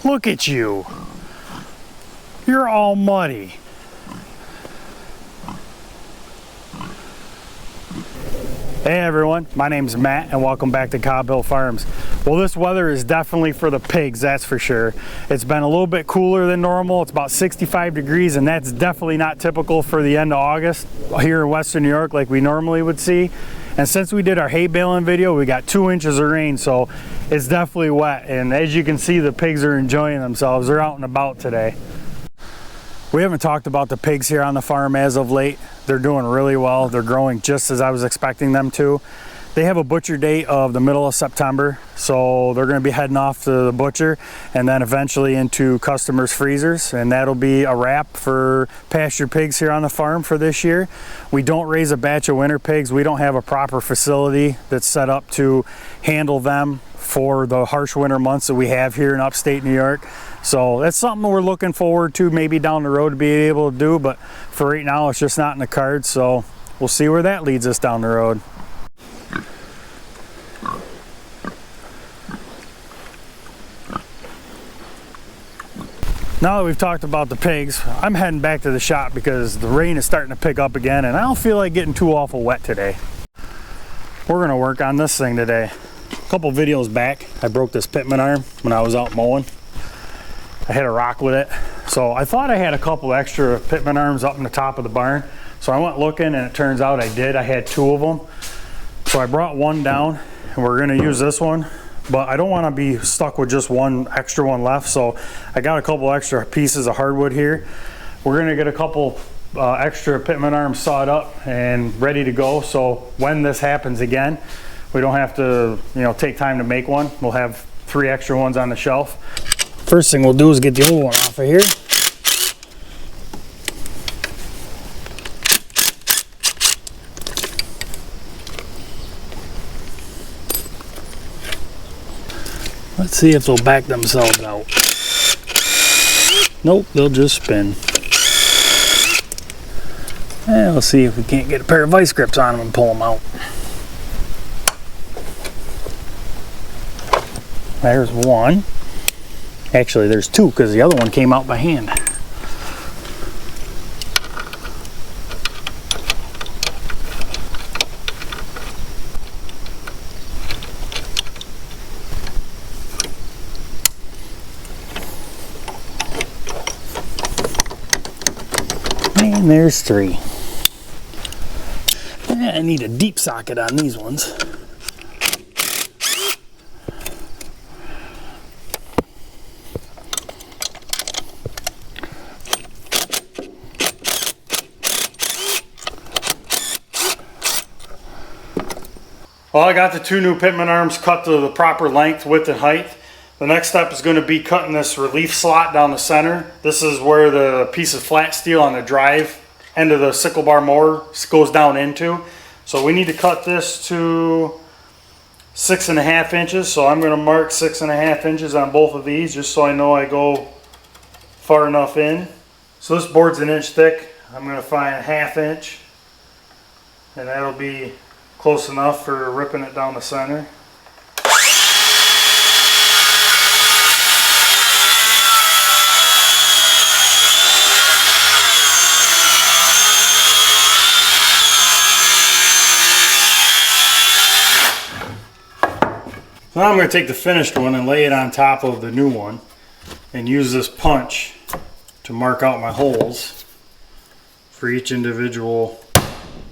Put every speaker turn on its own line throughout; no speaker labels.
Look at you. You're all muddy. Hey everyone, my name's Matt and welcome back to Cobb Hill Farms. Well, this weather is definitely for the pigs, that's for sure. It's been a little bit cooler than normal. It's about 65 degrees and that's definitely not typical for the end of August here in Western New York like we normally would see. And since we did our hay baling video, we got 2 inches of rain, so it's definitely wet. And as you can see, the pigs are enjoying themselves. They're out and about today. We haven't talked about the pigs here on the farm as of late. They're doing really well. They're growing just as I was expecting them to. They have a butcher date of the middle of September, so they're going to be heading off to the butcher and then eventually into customers' freezers, and that'll be a wrap for pasture pigs here on the farm for this year. We don't raise a batch of winter pigs. We don't have a proper facility that's set up to handle them for the harsh winter months that we have here in upstate New York. So that's something we're looking forward to maybe down the road to be able to do, but for right now it's just not in the cards, so we'll see where that leads us down the road. Now that we've talked about the pigs, I'm heading back to the shop because the rain is starting to pick up again and I don't feel like getting too awful wet today. We're gonna work on this thing today. A couple videos back, I broke this Pitman arm when I was out mowing. I hit a rock with it. So I thought I had a couple extra Pitman arms up in the top of the barn. So I went looking and it turns out I did. I had 2 of them. So I brought one down and we're gonna use this one, but I don't wanna be stuck with just one extra one left. So I got a couple extra pieces of hardwood here. We're gonna get a couple extra Pitman arms sawed up and ready to go. So when this happens again, we don't have to, take time to make one. We'll have 3 extra ones on the shelf. First thing we'll do is get the old one off of here. Let's see if they'll back themselves out. Nope, they'll just spin. And let's see if we can't get a pair of vice grips on them and pull them out. There's one. Actually, there's 2 because the other one came out by hand. And there's 3. I need a deep socket on these ones. Well, I got the 2 new Pitman arms cut to the proper length, width, and height. The next step is going to be cutting this relief slot down the center. This is where the piece of flat steel on the drive end of the sickle bar mower goes down into. So we need to cut this to 6.5 inches. So I'm going to mark 6.5 inches on both of these just so I know I go far enough in. So this board's 1 inch thick. I'm going to find 1/2 inch and that'll be close enough for ripping it down the center. Now I'm going to take the finished one and lay it on top of the new one and use this punch to mark out my holes for each individual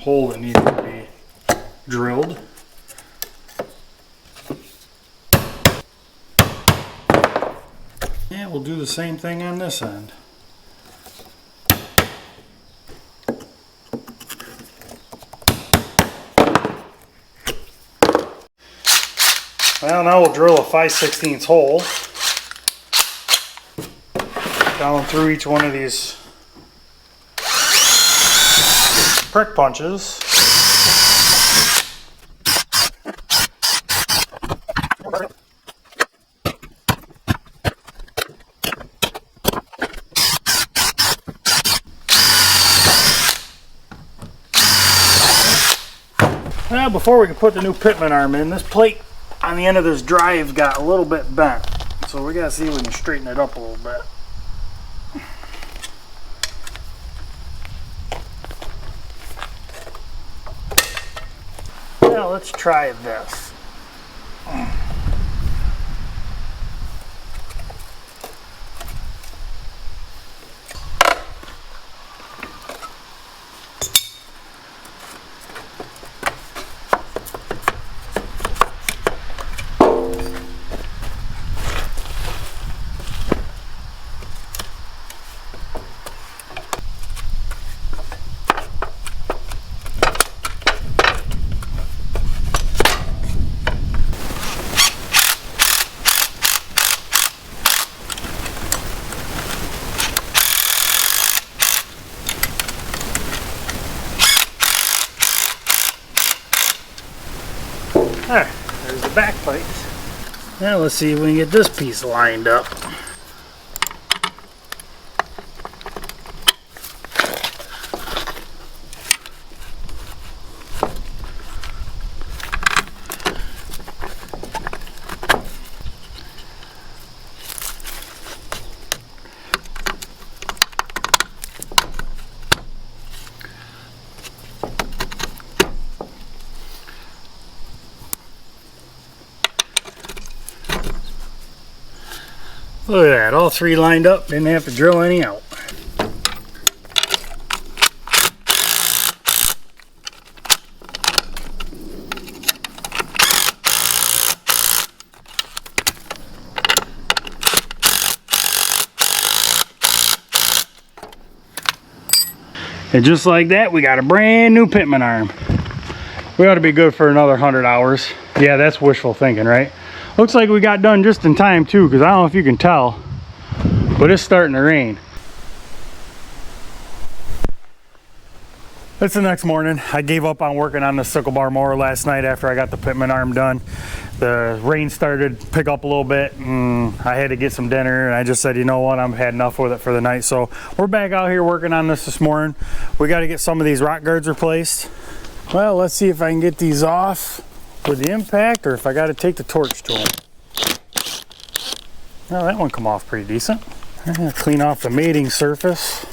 hole that needs to be drilled. And we'll do the same thing on this end. Well, now we'll drill a 5/16 hole down through each one of these prick punches. Well, Now before we can put the new Pitman arm in, this plate on the end of this drive got a little bit bent. So we gotta see if we can straighten it up a little bit. Now let's try this. Alright, there's the back plates. Now let's see if we can get this piece lined up. Look at that, all three lined up, didn't have to drill any out. And just like that, we got a brand new Pitman arm. We ought to be good for another 100 hours. Yeah, that's wishful thinking, right? Looks like we got done just in time too, because I don't know if you can tell, but it's starting to rain. It's the next morning. I gave up on working on the sickle bar mower last night after I got the Pitman arm done. The rain started to pick up a little bit and I had to get some dinner, and I just said, you know what, I've had enough with it for the night. So we're back out here working on this morning. We got to get some of these rock guards replaced. Well, let's see if I can get these off with the impact, or if I got to take the torch to them. Well, that one come off pretty decent. I'm gonna clean off the mating surface.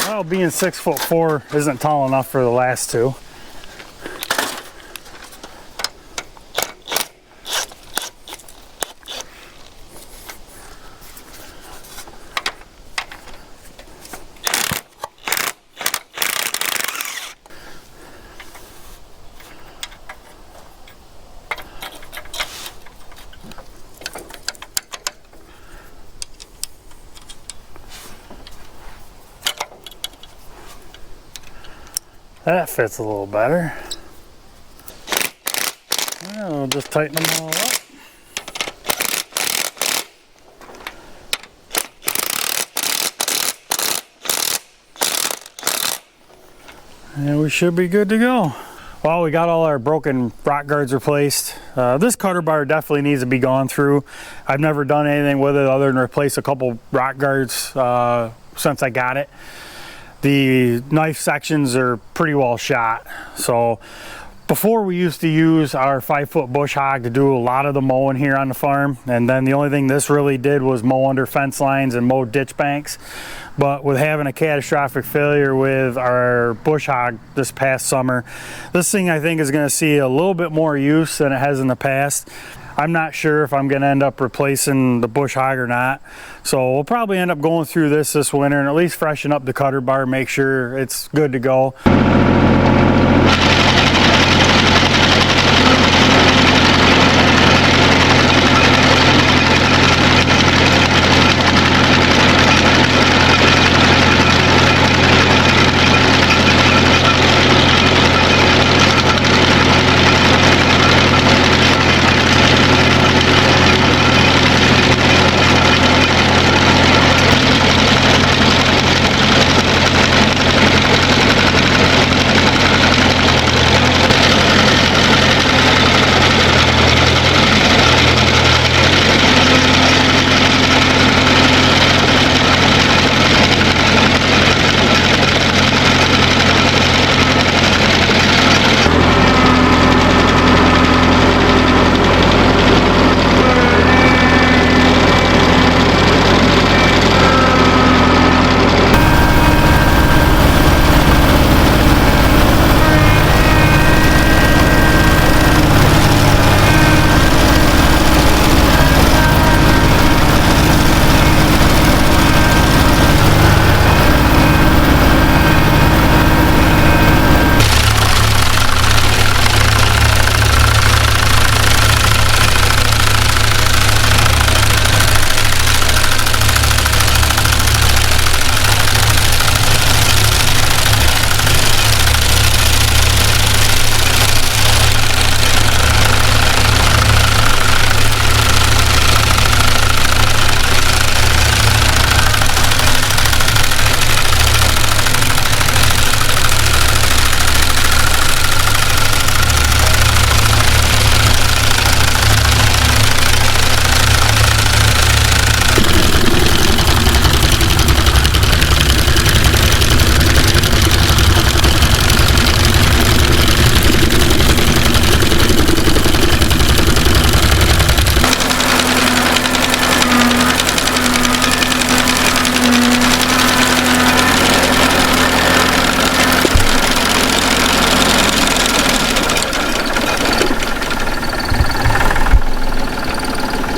Well, being 6'4" isn't tall enough for the last two. That fits a little better. Well, we'll just tighten them all up. And we should be good to go. Well, we got all our broken rock guards replaced. This cutter bar definitely needs to be gone through. I've never done anything with it other than replace a couple rock guards since I got it. The knife sections are pretty well shot. So before, we used to use our 5-foot bush hog to do a lot of the mowing here on the farm, and then the only thing this really did was mow under fence lines and mow ditch banks. But with having a catastrophic failure with our bush hog this past summer, this thing I think is going to see a little bit more use than it has in the past. I'm not sure if I'm going to end up replacing the bush hog or not. So we'll probably end up going through this winter and at least freshen up the cutter bar, make sure it's good to go.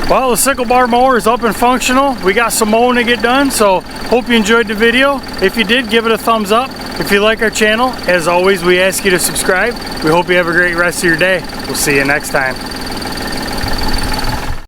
Well, the sickle bar mower is up and functional. We got some mowing to get done, so hope you enjoyed the video. If you did, give it a thumbs up. If you like our channel, as always, we ask you to subscribe. We hope you have a great rest of your day. We'll see you next time.